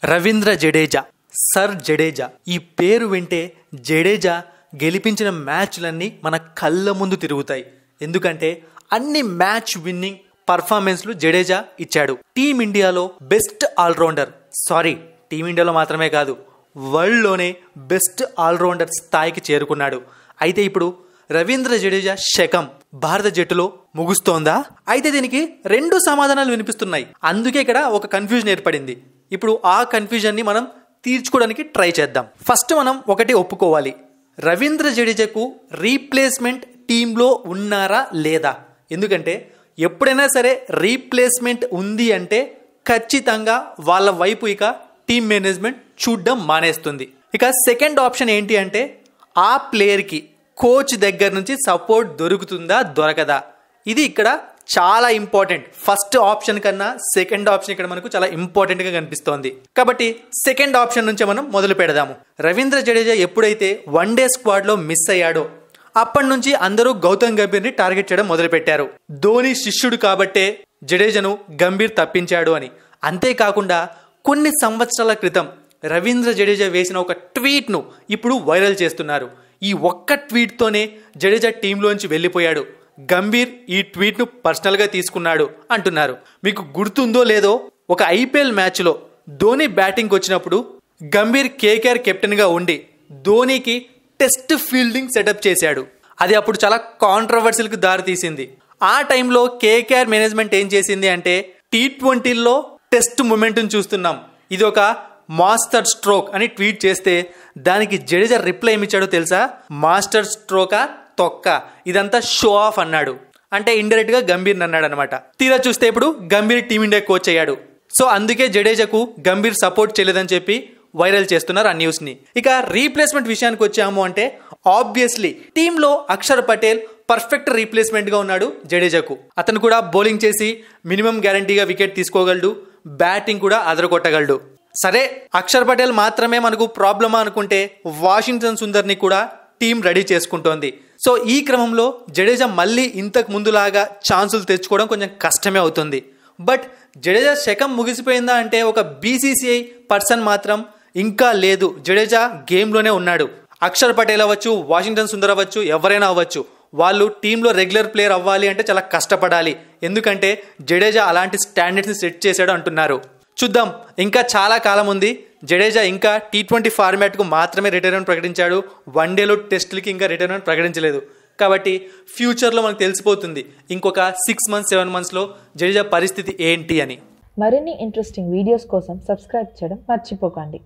Ravindra Jadeja, sir Jadeja. ఈ పేరు వింటే జడేజా గెలిపించిన మ్యాచ్లన్నీ మన కళ్ళ ముందు తిరుగుతాయి. ఎందుకంటే అన్ని మ్యాచ్ విన్నింగ్ పర్ఫార్మెన్స్లు జడేజా ఇచ్చాడు. టీమిండియాలో బెస్ట్ ఆల్రౌండర్, టీమిండియాలో మాత్రమే కాదు, వరల్డ్లోనే బెస్ట్ ఆల్రౌండర్ స్థాయికి చేరుకున్నాడు. అయితే ఇప్పుడు రవీంద్ర జడేజా శకం భారత జట్టులో ముగుస్తోందా? అయితే దీనికి రెండు సమాధానాలు వినిపిస్తున్నాయి. అందుకే ఇక్కడ ఒక కన్ఫ్యూజన్ ఏర్పడింది. ఇప్పుడు ఆ కన్ఫ్యూజన్ ని మనం తీర్చుకోవడానికి ట్రై చేద్దాం. ఫస్ట్ మనం ఒకటి ఒప్పుకోవాలి, రవీంద్ర జడేజాకు రీప్లేస్మెంట్ టీంలో ఉన్నారా లేదా? ఎందుకంటే ఎప్పుడైనా సరే రీప్లేస్మెంట్ ఉంది అంటే ఖచ్చితంగా వాళ్ళ వైపు ఇక టీం మేనేజ్మెంట్ చూడడం మానేస్తుంది. ఇక సెకండ్ ఆప్షన్ ఏంటి అంటే ఆ ప్లేయర్కి కోచ్ దగ్గర నుంచి సపోర్ట్ దొరుకుతుందా దొరకదా? ఇది ఇక్కడ చాలా ఇంపార్టెంట్. ఫస్ట్ ఆప్షన్ కన్నా సెకండ్ ఆప్షన్ ఇక్కడ మనకు చాలా ఇంపార్టెంట్ గా కనిపిస్తోంది. కాబట్టి సెకండ్ ఆప్షన్ నుంచే మనం మొదలు పెడదాము. రవీంద్ర జడేజా ఎప్పుడైతే వన్డే స్క్వాడ్ లో మిస్ అయ్యాడో అప్పటి నుంచి అందరూ గౌతమ్ గంభీర్ ని టార్గెట్ చేయడం మొదలు పెట్టారు. ధోని శిష్యుడు కాబట్టే జడేజాను గంభీర్ తప్పించాడు అని. అంతేకాకుండా కొన్ని సంవత్సరాల క్రితం రవీంద్ర జడేజా వేసిన ఒక ట్వీట్ ను ఇప్పుడు వైరల్ చేస్తున్నారు. ఈ ఒక్క ట్వీట్ తోనే జడేజా టీంలోంచి వెళ్ళిపోయాడు, గంభీర్ ఈ ట్వీట్ ను పర్సనల్ గా తీసుకున్నాడు అంటున్నారు. మీకు గుర్తుందో లేదో, ఒక ఐపీఎల్ మ్యాచ్ లో ధోని బ్యాటింగ్ వచ్చినప్పుడు గంభీర్ కేకేఆర్ కెప్టెన్ గా ఉండి ధోనికి టెస్ట్ ఫీల్డింగ్ సెటప్ చేశాడు. అది అప్పుడు చాలా కాంట్రవర్సీలకు దారి తీసింది. ఆ టైంలో కేకేఆర్ మేనేజ్మెంట్ ఏం చేసింది అంటే T20లో టెస్ట్ మూమెంట్ చూస్తున్నాం, ఇది ఒక మాస్టర్ స్ట్రోక్ అని ట్వీట్ చేస్తే దానికి జడేజా రిప్లై ఏమిచ్చాడో తెలుసా? మాస్టర్ స్ట్రోకా తొక్క, ఇదంతా షో ఆఫ్ అన్నాడు. అంటే ఇండైరెక్ట్ గా గంభీర్ అన్నాడు అనమాట. తీరా చూస్తే ఇప్పుడు గంభీర్ టీమిండియా కోచ్ అయ్యాడు. సో అందుకే జడేజాకు గంభీర్ సపోర్ట్ చేయలేదని చెప్పి వైరల్ చేస్తున్నారు ఆ న్యూస్ ని. ఇక రీప్లేస్మెంట్ విషయానికి వచ్చాము అంటే ఆబ్వియస్లీ టీంలో అక్షర్ పటేల్ పర్ఫెక్ట్ రీప్లేస్మెంట్ గా ఉన్నాడు జడేజాకు. అతను కూడా బౌలింగ్ చేసి మినిమం గ్యారంటీగా వికెట్ తీసుకోగలడు, బ్యాటింగ్ కూడా అదరగొట్టగలడు. సరే, అక్షర్ పటేల్ మాత్రమే మనకు ప్రాబ్లమా అనుకుంటే వాషింగ్టన్ సుందర్ని కూడా టీం రెడీ చేసుకుంటోంది. సో ఈ క్రమంలో జడేజా మళ్ళీ ఇంతకు ముందులాగా ఛాన్సులు తెచ్చుకోవడం కొంచెం కష్టమే అవుతుంది. బట్ జడేజా శకం ముగిసిపోయిందా అంటే ఒక బీసీసీఐ పర్సన్ మాత్రం ఇంకా లేదు, జడేజా గేమ్లోనే ఉన్నాడు. అక్షర్ పటేల్ అవ్వచ్చు, వాషింగ్టన్ సుందర్ అవ్వచ్చు, ఎవరైనా అవ్వచ్చు, వాళ్ళు టీంలో రెగ్యులర్ ప్లేయర్ అవ్వాలి అంటే చాలా కష్టపడాలి. ఎందుకంటే జడేజా అలాంటి స్టాండర్డ్స్ని సెట్ చేశాడు అంటున్నారు. చూద్దాం, ఇంకా చాలా కాలం ఉంది. జడేజా ఇంకా T20 ఫార్మాట్ కు మాత్రమే రిటైర్మెంట్ ప్రకటించాడు, వన్డేలో టెస్టులకి ఇంకా రిటైర్మెంట్ ప్రకటించలేదు. కాబట్టి ఫ్యూచర్లో మనకు తెలిసిపోతుంది ఇంకొక 6 months 7 months లో జడేజా పరిస్థితి ఏంటి అని. మరిన్ని ఇంట్రెస్టింగ్ వీడియోస్ కోసం సబ్స్క్రైబ్ చేయడం మర్చిపోకండి.